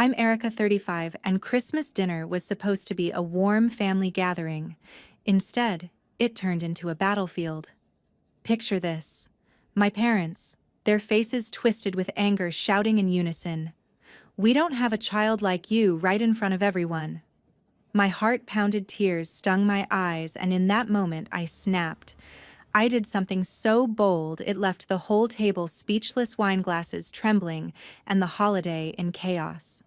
I'm Erica, 35, and Christmas dinner was supposed to be a warm family gathering. Instead, it turned into a battlefield. Picture this. My parents, their faces twisted with anger, shouting in unison, "We don't have a child like you," right in front of everyone. My heart pounded, tears stung my eyes, and in that moment I snapped. I did something so bold it left the whole table speechless, wine glasses trembling, and the holiday in chaos.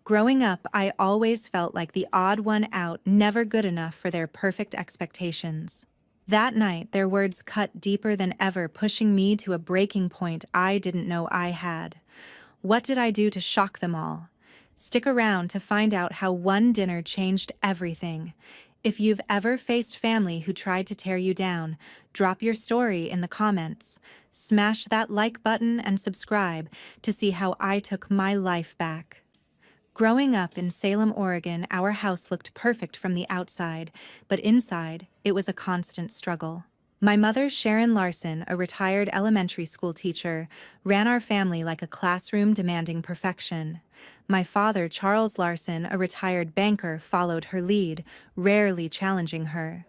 Growing up, I always felt like the odd one out, never good enough for their perfect expectations. That night, their words cut deeper than ever, pushing me to a breaking point I didn't know I had. What did I do to shock them all? Stick around to find out how one dinner changed everything. If you've ever faced family who tried to tear you down, drop your story in the comments. Smash that like button and subscribe to see how I took my life back. Growing up in Salem, Oregon, our house looked perfect from the outside, but inside, it was a constant struggle. My mother, Sharon Larson, a retired elementary school teacher, ran our family like a classroom demanding perfection. My father, Charles Larson, a retired banker, followed her lead, rarely challenging her.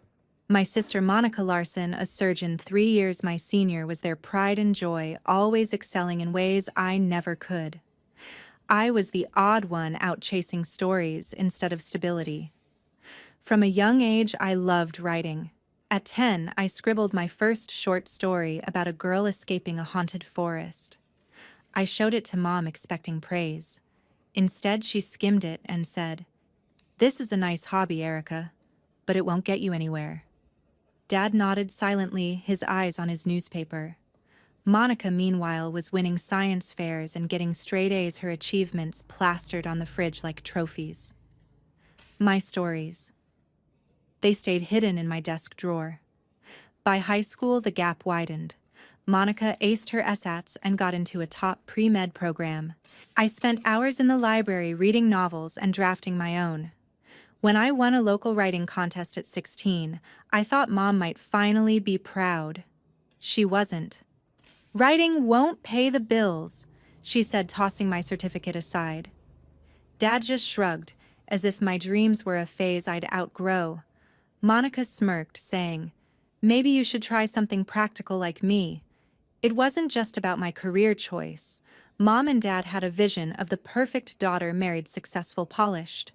My sister, Monica Larson, a surgeon 3 years my senior, was their pride and joy, always excelling in ways I never could. I was the odd one out chasing stories instead of stability. From a young age, I loved writing. At 10, I scribbled my first short story about a girl escaping a haunted forest. I showed it to Mom expecting praise. Instead, she skimmed it and said, "This is a nice hobby, Erica, but it won't get you anywhere." Dad nodded silently, his eyes on his newspaper. Monica, meanwhile, was winning science fairs and getting straight A's, her achievements plastered on the fridge like trophies. My stories. They stayed hidden in my desk drawer. By high school, the gap widened. Monica aced her SATs and got into a top pre-med program. I spent hours in the library reading novels and drafting my own. When I won a local writing contest at 16, I thought Mom might finally be proud. She wasn't. "Writing won't pay the bills," she said, tossing my certificate aside. Dad just shrugged, as if my dreams were a phase I'd outgrow. Monica smirked, saying, "Maybe you should try something practical like me." It wasn't just about my career choice. Mom and Dad had a vision of the perfect daughter, married, successful, polished.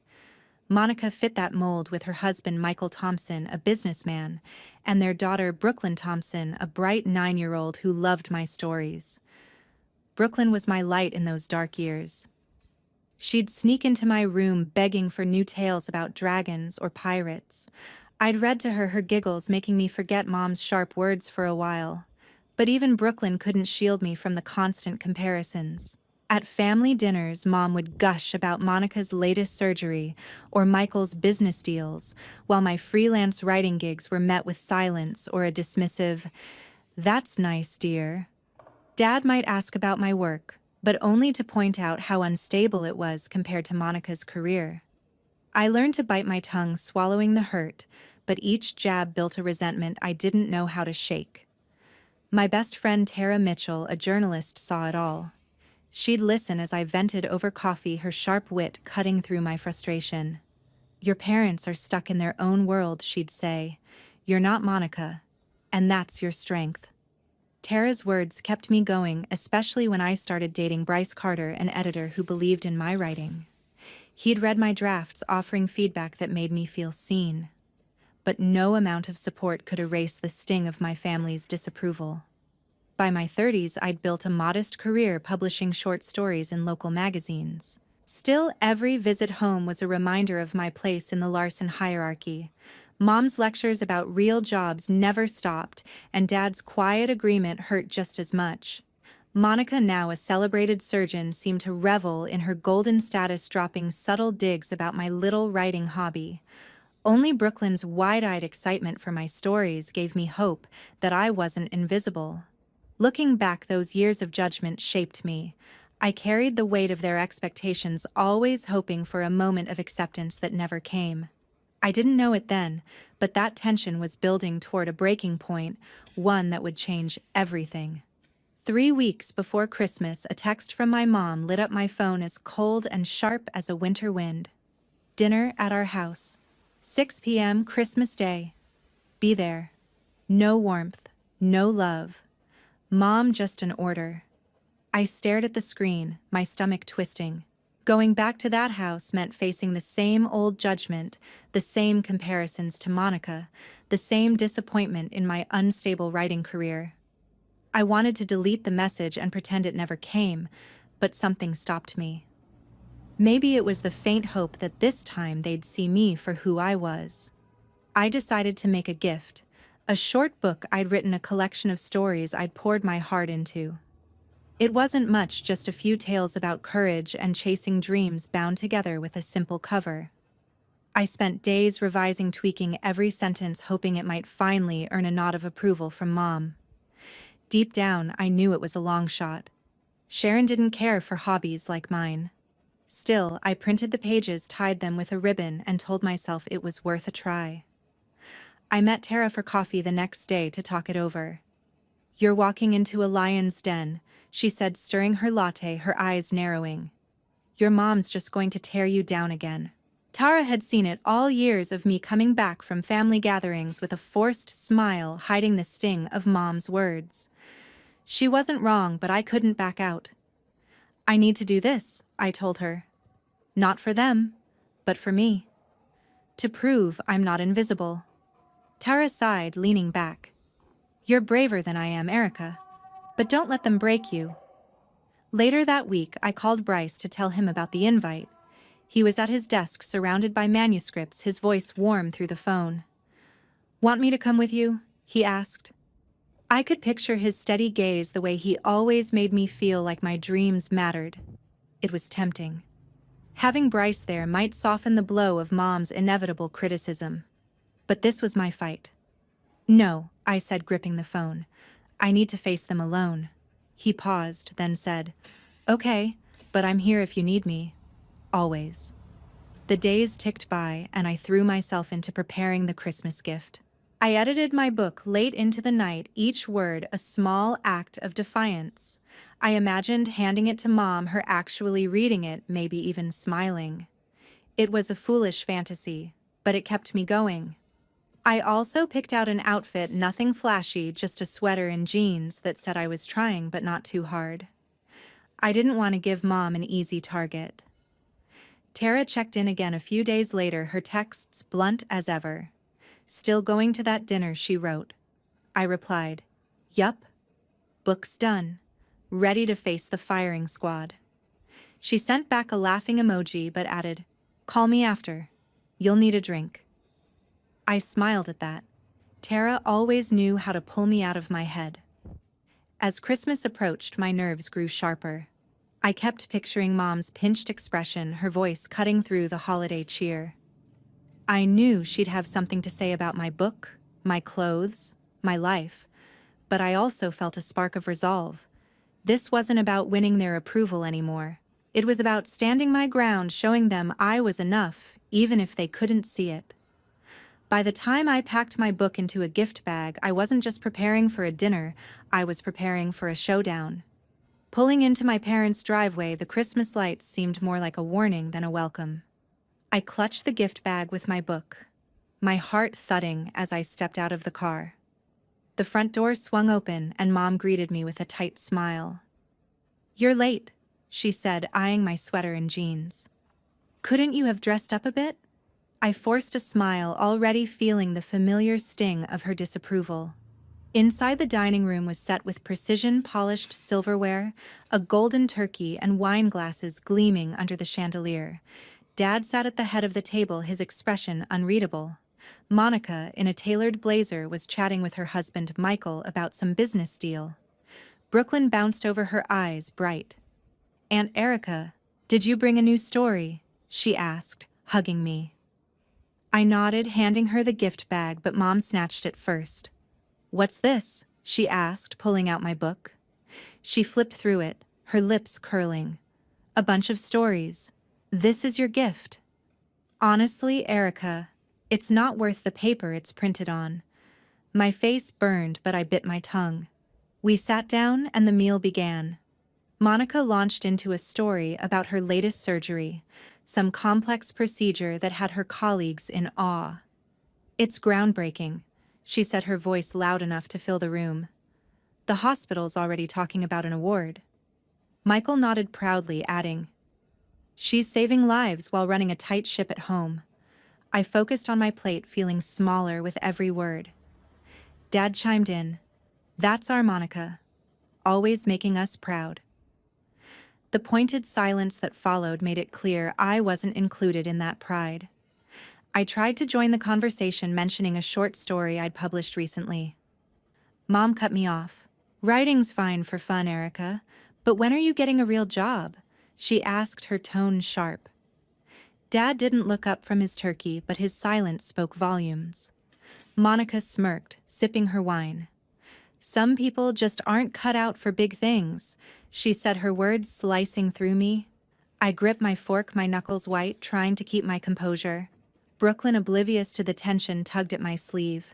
Monica fit that mold with her husband, Michael Thompson, a businessman, and their daughter, Brooklyn Thompson, a bright 9-year-old who loved my stories. Brooklyn was my light in those dark years. She'd sneak into my room begging for new tales about dragons or pirates. I'd read to her, her giggles making me forget Mom's sharp words for a while. But even Brooklyn couldn't shield me from the constant comparisons. At family dinners, Mom would gush about Monica's latest surgery or Michael's business deals, while my freelance writing gigs were met with silence or a dismissive, "That's nice, dear." Dad might ask about my work, but only to point out how unstable it was compared to Monica's career. I learned to bite my tongue, swallowing the hurt, but each jab built a resentment I didn't know how to shake. My best friend Tara Mitchell, a journalist, saw it all. She'd listen as I vented over coffee, her sharp wit cutting through my frustration. "Your parents are stuck in their own world," she'd say. "You're not Monica, and that's your strength." Tara's words kept me going, especially when I started dating Bryce Carter, an editor who believed in my writing. He'd read my drafts, offering feedback that made me feel seen. But no amount of support could erase the sting of my family's disapproval. By my 30s, I'd built a modest career publishing short stories in local magazines. Still, every visit home was a reminder of my place in the Larson hierarchy. Mom's lectures about real jobs never stopped, and Dad's quiet agreement hurt just as much. Monica, now a celebrated surgeon, seemed to revel in her golden status, dropping subtle digs about my little writing hobby. Only Brooklyn's wide-eyed excitement for my stories gave me hope that I wasn't invisible. Looking back, those years of judgment shaped me. I carried the weight of their expectations, always hoping for a moment of acceptance that never came. I didn't know it then, but that tension was building toward a breaking point, one that would change everything. 3 weeks before Christmas, a text from my mom lit up my phone as cold and sharp as a winter wind. Dinner at our house. 6 p.m. Christmas Day. Be there. No warmth. No love. Mom, just an order. I stared at the screen, my stomach twisting. Going back to that house meant facing the same old judgment, the same comparisons to Monica, the same disappointment in my unstable writing career. I wanted to delete the message and pretend it never came, but something stopped me. Maybe it was the faint hope that this time they'd see me for who I was. I decided to make a gift, a short book I'd written, a collection of stories I'd poured my heart into. It wasn't much, just a few tales about courage and chasing dreams bound together with a simple cover. I spent days revising, tweaking every sentence, hoping it might finally earn a nod of approval from Mom. Deep down, I knew it was a long shot. Sharon didn't care for hobbies like mine. Still, I printed the pages, tied them with a ribbon, and told myself it was worth a try. I met Tara for coffee the next day to talk it over. "You're walking into a lion's den," she said, stirring her latte, her eyes narrowing. "Your mom's just going to tear you down again." Tara had seen it, all years of me coming back from family gatherings with a forced smile hiding the sting of Mom's words. She wasn't wrong, but I couldn't back out. "I need to do this," I told her. "Not for them, but for me. To prove I'm not invisible." Tara sighed, leaning back. "You're braver than I am, Erica. But don't let them break you." Later that week, I called Bryce to tell him about the invite. He was at his desk, surrounded by manuscripts, his voice warm through the phone. "Want me to come with you?" he asked. I could picture his steady gaze, the way he always made me feel like my dreams mattered. It was tempting. Having Bryce there might soften the blow of Mom's inevitable criticism. But this was my fight. "No," I said, gripping the phone. "I need to face them alone." He paused, then said, "Okay, but I'm here if you need me. Always." The days ticked by, and I threw myself into preparing the Christmas gift. I edited my book late into the night, each word a small act of defiance. I imagined handing it to Mom, her actually reading it, maybe even smiling. It was a foolish fantasy, but it kept me going. I also picked out an outfit, nothing flashy, just a sweater and jeans that said I was trying but not too hard. I didn't want to give Mom an easy target. Tara checked in again a few days later, her texts blunt as ever. "Still going to that dinner," she wrote. I replied, "Yup. Book's done. Ready to face the firing squad." She sent back a laughing emoji but added, "Call me after. You'll need a drink." I smiled at that. Tara always knew how to pull me out of my head. As Christmas approached, my nerves grew sharper. I kept picturing Mom's pinched expression, her voice cutting through the holiday cheer. I knew she'd have something to say about my book, my clothes, my life, but I also felt a spark of resolve. This wasn't about winning their approval anymore. It was about standing my ground, showing them I was enough, even if they couldn't see it. By the time I packed my book into a gift bag, I wasn't just preparing for a dinner, I was preparing for a showdown. Pulling into my parents' driveway, the Christmas lights seemed more like a warning than a welcome. I clutched the gift bag with my book, my heart thudding as I stepped out of the car. The front door swung open and Mom greeted me with a tight smile. "You're late," she said, eyeing my sweater and jeans. "Couldn't you have dressed up a bit?" I forced a smile, already feeling the familiar sting of her disapproval. Inside, the dining room was set with precision-polished silverware, a golden turkey, and wine glasses gleaming under the chandelier. Dad sat at the head of the table, his expression unreadable. Monica, in a tailored blazer, was chatting with her husband Michael about some business deal. Brooklyn bounced over her eyes, bright. "Aunt Erica, did you bring a new story?" she asked, hugging me. I nodded, handing her the gift bag, but Mom snatched it first. "What's this?" she asked, pulling out my book. She flipped through it, her lips curling. "A bunch of stories. This is your gift." "Honestly, Erica, it's not worth the paper it's printed on." My face burned, but I bit my tongue. We sat down and the meal began. Monica launched into a story about her latest surgery, some complex procedure that had her colleagues in awe. "It's groundbreaking," she said, her voice loud enough to fill the room. "The hospital's already talking about an award." Michael nodded proudly, adding, "She's saving lives while running a tight ship at home." I focused on my plate, feeling smaller with every word. Dad chimed in, "That's our Monica, always making us proud." The pointed silence that followed made it clear I wasn't included in that pride. I tried to join the conversation, mentioning a short story I'd published recently. Mom cut me off. "Writing's fine for fun, Erica, but when are you getting a real job?" she asked, her tone sharp. Dad didn't look up from his turkey, but his silence spoke volumes. Monica smirked, sipping her wine. "Some people just aren't cut out for big things," she said, her words slicing through me. I gripped my fork, my knuckles white, trying to keep my composure. Brooklyn, oblivious to the tension, tugged at my sleeve.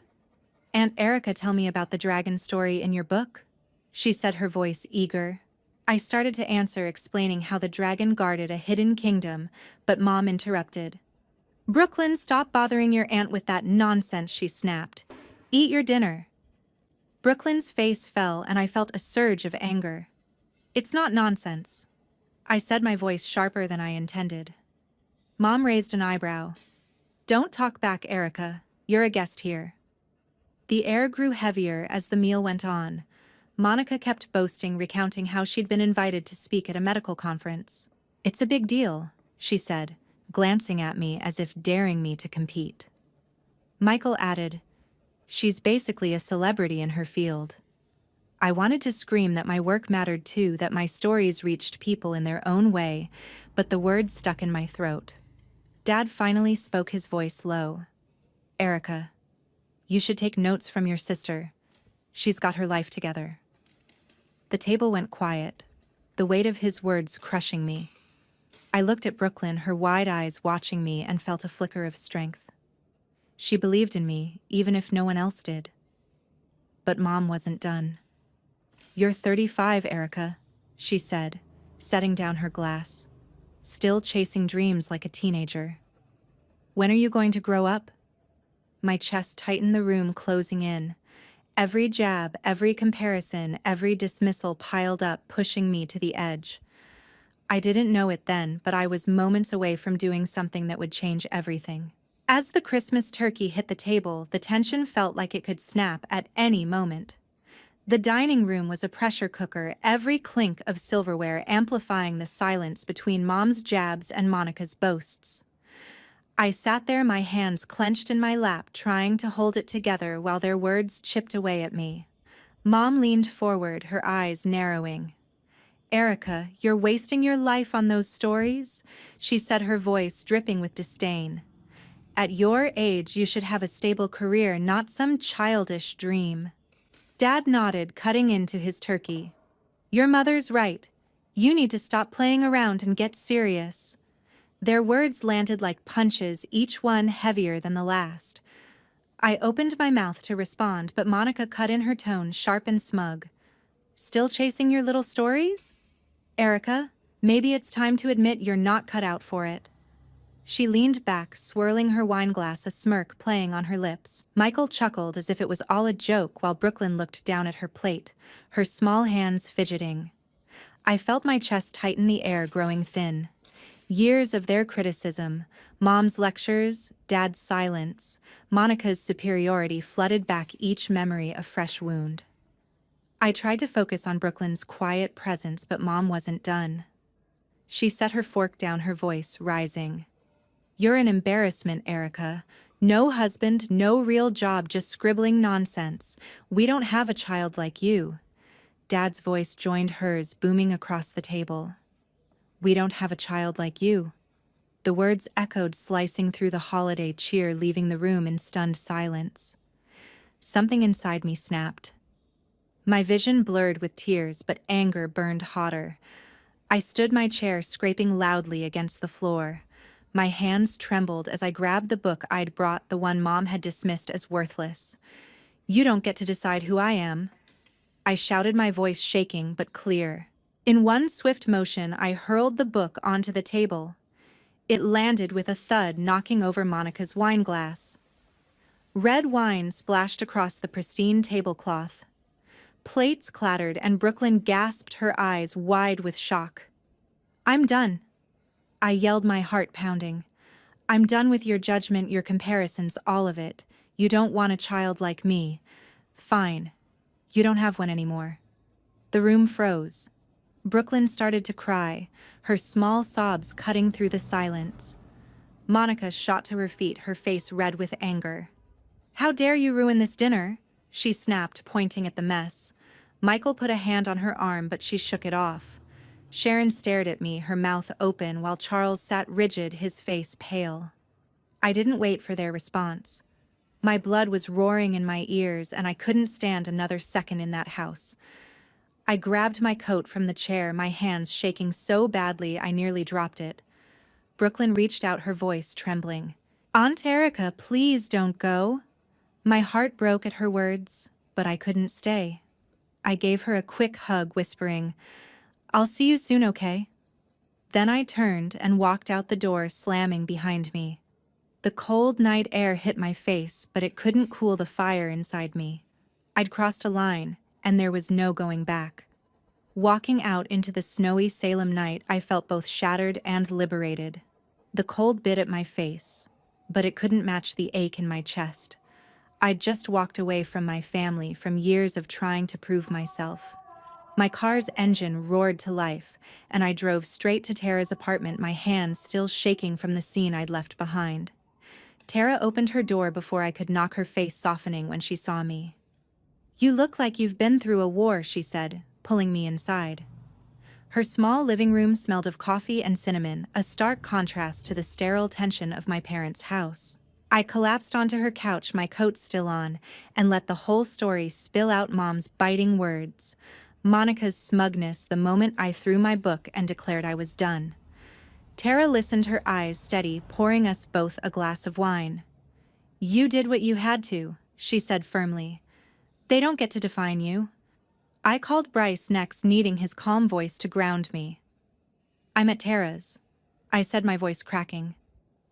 "Aunt Erica, tell me about the dragon story in your book," she said, her voice eager. I started to answer, explaining how the dragon guarded a hidden kingdom, but Mom interrupted. "Brooklyn, stop bothering your aunt with that nonsense," she snapped. "Eat your dinner." Brooklyn's face fell, and I felt a surge of anger. "It's not nonsense," I said, my voice sharper than I intended. Mom raised an eyebrow. "Don't talk back, Erica. You're a guest here." The air grew heavier as the meal went on. Monica kept boasting, recounting how she'd been invited to speak at a medical conference. "It's a big deal," she said, glancing at me as if daring me to compete. Michael added, "She's basically a celebrity in her field." I wanted to scream that my work mattered too, that my stories reached people in their own way, but the words stuck in my throat. Dad finally spoke, his voice low. "Erica, you should take notes from your sister. She's got her life together." The table went quiet, the weight of his words crushing me. I looked at Brooklyn, her wide eyes watching me, and felt a flicker of strength. She believed in me, even if no one else did. But Mom wasn't done. "You're 35, Erica," she said, setting down her glass. "Still chasing dreams like a teenager. When are you going to grow up?" My chest tightened, the room closing in. Every jab, every comparison, every dismissal piled up, pushing me to the edge. I didn't know it then, but I was moments away from doing something that would change everything. As the Christmas turkey hit the table, the tension felt like it could snap at any moment. The dining room was a pressure cooker, every clink of silverware amplifying the silence between Mom's jabs and Monica's boasts. I sat there, my hands clenched in my lap, trying to hold it together while their words chipped away at me. Mom leaned forward, her eyes narrowing. "Erica, you're wasting your life on those stories," she said, her voice dripping with disdain. "At your age, you should have a stable career, not some childish dream." Dad nodded, cutting into his turkey. "Your mother's right. You need to stop playing around and get serious." Their words landed like punches, each one heavier than the last. I opened my mouth to respond, but Monica cut in, her tone sharp and smug. "Still chasing your little stories? Erica, maybe it's time to admit you're not cut out for it." She leaned back, swirling her wineglass, a smirk playing on her lips. Michael chuckled as if it was all a joke, while Brooklyn looked down at her plate, her small hands fidgeting. I felt my chest tighten, the air growing thin. Years of their criticism, Mom's lectures, Dad's silence, Monica's superiority flooded back, each memory a fresh wound. I tried to focus on Brooklyn's quiet presence, but Mom wasn't done. She set her fork down, her voice rising. "You're an embarrassment, Erica. No husband, no real job, just scribbling nonsense. We don't have a child like you." Dad's voice joined hers, booming across the table. "We don't have a child like you." The words echoed, slicing through the holiday cheer, leaving the room in stunned silence. Something inside me snapped. My vision blurred with tears, but anger burned hotter. I stood my chair, scraping loudly against the floor. My hands trembled as I grabbed the book I'd brought, the one Mom had dismissed as worthless. "You don't get to decide who I am." I shouted, my voice shaking but clear. In one swift motion, I hurled the book onto the table. It landed with a thud, knocking over Monica's wine glass. Red wine splashed across the pristine tablecloth. Plates clattered and Brooklyn gasped, her eyes wide with shock. "I'm done," I yelled, my heart pounding. "I'm done with your judgment, your comparisons, all of it. You don't want a child like me. Fine. You don't have one anymore." The room froze. Brooklyn started to cry, her small sobs cutting through the silence. Monica shot to her feet, her face red with anger. "How dare you ruin this dinner?" she snapped, pointing at the mess. Michael put a hand on her arm, but she shook it off. Sharon stared at me, her mouth open, while Charles sat rigid, his face pale. I didn't wait for their response. My blood was roaring in my ears, and I couldn't stand another second in that house. I grabbed my coat from the chair, my hands shaking so badly I nearly dropped it. Brooklyn reached out, her voice trembling. "Aunt Erica, please don't go." My heart broke at her words, but I couldn't stay. I gave her a quick hug, whispering, "I'll see you soon, okay?" Then I turned and walked out the door, slamming behind me. The cold night air hit my face, but it couldn't cool the fire inside me. I'd crossed a line, and there was no going back. Walking out into the snowy Salem night, I felt both shattered and liberated. The cold bit at my face, but it couldn't match the ache in my chest. I'd just walked away from my family, from years of trying to prove myself. My car's engine roared to life, and I drove straight to Tara's apartment, my hands still shaking from the scene I'd left behind. Tara opened her door before I could knock, her face softening when she saw me. "You look like you've been through a war," she said, pulling me inside. Her small living room smelled of coffee and cinnamon, a stark contrast to the sterile tension of my parents' house. I collapsed onto her couch, my coat still on, and let the whole story spill out, Mom's biting words, Monica's smugness the moment I threw my book and declared I was done. Tara listened, her eyes steady, pouring us both a glass of wine. "You did what you had to," she said firmly. "They don't get to define you." I called Bryce next, needing his calm voice to ground me. "I'm at Tara's," I said, my voice cracking.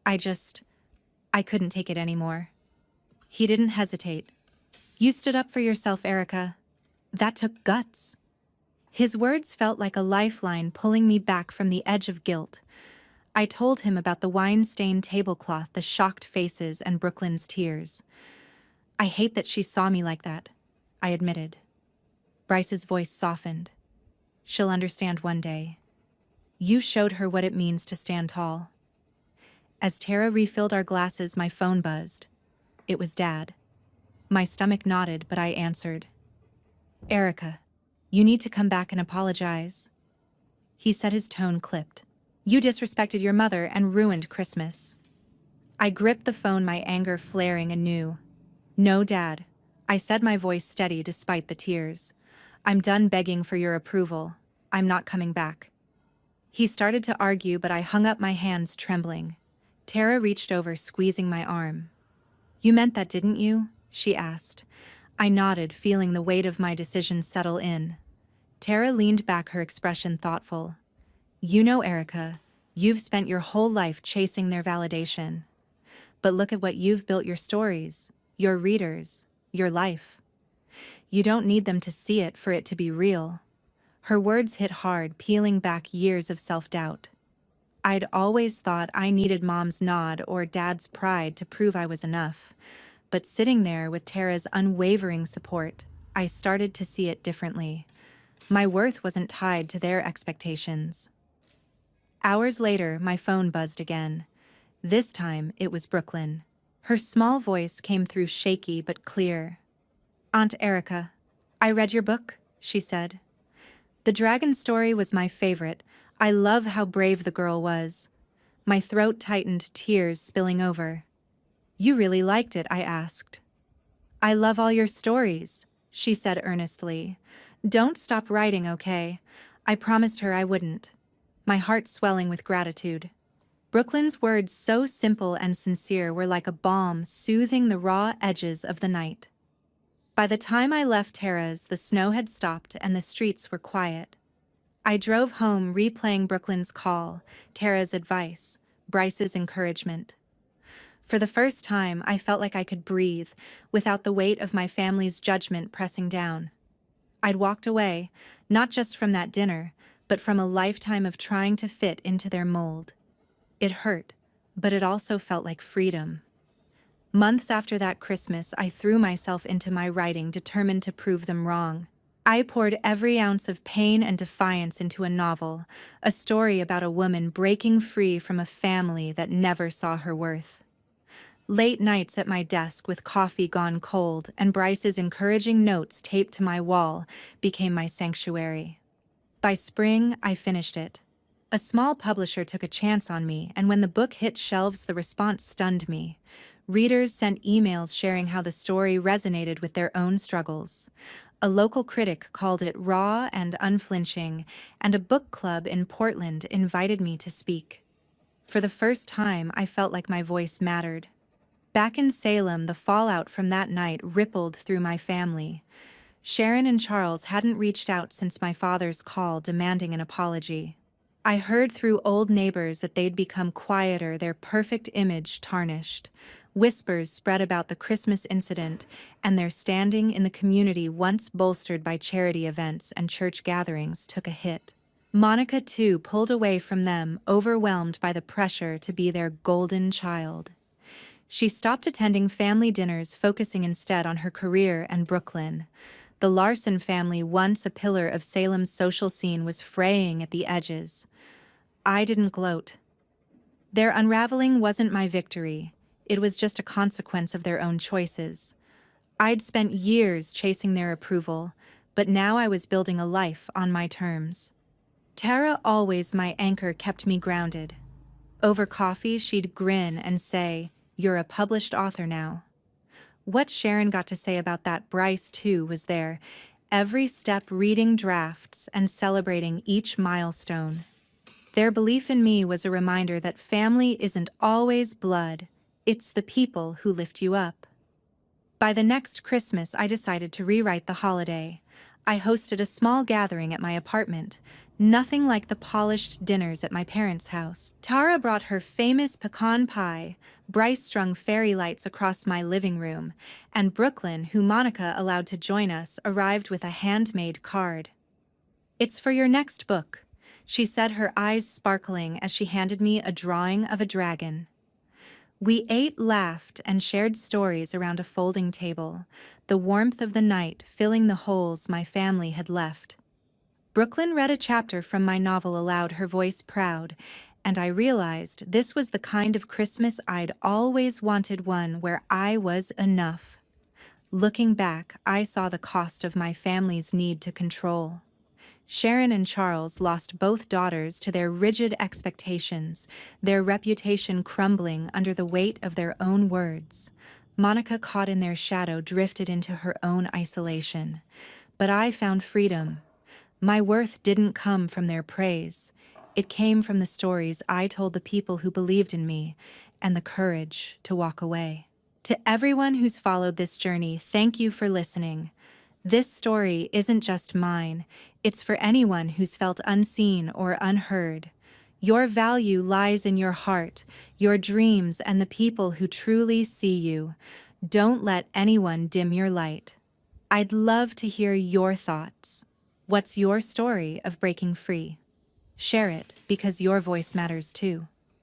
I couldn't take it anymore." He didn't hesitate. "You stood up for yourself, Erica. That took guts." His words felt like a lifeline, pulling me back from the edge of guilt. I told him about the wine-stained tablecloth, the shocked faces, and Brooklyn's tears. "I hate that she saw me like that," I admitted. Bryce's voice softened. "She'll understand one day. You showed her what it means to stand tall." As Tara refilled our glasses, my phone buzzed. It was Dad. My stomach knotted, but I answered. "Erica, you need to come back and apologize." He said, his tone clipped. "You disrespected your mother and ruined Christmas." I gripped the phone, my anger flaring anew. "No, Dad," I said, my voice steady despite the tears. "I'm done begging for your approval. I'm not coming back." He started to argue, but I hung up, my hands trembling. Tara reached over, squeezing my arm. "You meant that, didn't you?" she asked. I nodded, feeling the weight of my decision settle in. Tara leaned back, her expression thoughtful. "You know, Erica, you've spent your whole life chasing their validation. But look at what you've built, your stories, your readers, your life. You don't need them to see it for it to be real." Her words hit hard, peeling back years of self-doubt. I'd always thought I needed Mom's nod or Dad's pride to prove I was enough. But sitting there with Tara's unwavering support, I started to see it differently. My worth wasn't tied to their expectations. Hours later, my phone buzzed again. This time, it was Brooklyn. Her small voice came through, shaky but clear. "Aunt Erica, I read your book," she said. "The dragon story was my favorite. I love how brave the girl was." My throat tightened, tears spilling over. "You really liked it?" I asked. "I love all your stories," she said earnestly. "Don't stop writing, okay?" I promised her I wouldn't, my heart swelling with gratitude. Brooklyn's words, so simple and sincere, were like a balm, soothing the raw edges of the night. By the time I left Tara's, the snow had stopped and the streets were quiet. I drove home replaying Brooklyn's call, Tara's advice, Bryce's encouragement. For the first time, I felt like I could breathe, without the weight of my family's judgment pressing down. I'd walked away, not just from that dinner, but from a lifetime of trying to fit into their mold. It hurt, but it also felt like freedom. Months after that Christmas, I threw myself into my writing, determined to prove them wrong. I poured every ounce of pain and defiance into a novel, a story about a woman breaking free from a family that never saw her worth. Late nights at my desk with coffee gone cold and Bryce's encouraging notes taped to my wall became my sanctuary. By spring, I finished it. A small publisher took a chance on me, and when the book hit shelves, the response stunned me. Readers sent emails sharing how the story resonated with their own struggles. A local critic called it raw and unflinching, and a book club in Portland invited me to speak. For the first time, I felt like my voice mattered. Back in Salem, the fallout from that night rippled through my family. Sharon and Charles hadn't reached out since my father's call demanding an apology. I heard through old neighbors that they'd become quieter, their perfect image tarnished. Whispers spread about the Christmas incident and their standing in the community, once bolstered by charity events and church gatherings, took a hit. Monica, too, pulled away from them, overwhelmed by the pressure to be their golden child. She stopped attending family dinners, focusing instead on her career and Brooklyn. The Larson family, once a pillar of Salem's social scene, was fraying at the edges. I didn't gloat. Their unraveling wasn't my victory. It was just a consequence of their own choices. I'd spent years chasing their approval, but now I was building a life on my terms. Tara, always my anchor, kept me grounded. Over coffee, she'd grin and say, "You're a published author now." What Sharon got to say about that, Bryce, too, was there, every step reading drafts and celebrating each milestone. Their belief in me was a reminder that family isn't always blood, it's the people who lift you up. By the next Christmas, I decided to rewrite the holiday. I hosted a small gathering at my apartment, nothing like the polished dinners at my parents' house. Tara brought her famous pecan pie, Bryce strung fairy lights across my living room, and Brooklyn, who Monica allowed to join us, arrived with a handmade card. "It's for your next book," she said, her eyes sparkling as she handed me a drawing of a dragon. We ate, laughed, and shared stories around a folding table, the warmth of the night filling the holes my family had left. Brooklyn read a chapter from my novel aloud, her voice proud, and I realized this was the kind of Christmas I'd always wanted, one where I was enough. Looking back, I saw the cost of my family's need to control. Sharon and Charles lost both daughters to their rigid expectations, their reputation crumbling under the weight of their own words. Monica, caught in their shadow, drifted into her own isolation. But I found freedom. My worth didn't come from their praise. It came from the stories I told the people who believed in me and the courage to walk away. To everyone who's followed this journey, thank you for listening. This story isn't just mine, it's for anyone who's felt unseen or unheard. Your value lies in your heart, your dreams, and the people who truly see you. Don't let anyone dim your light. I'd love to hear your thoughts. What's your story of breaking free? Share it, because your voice matters too.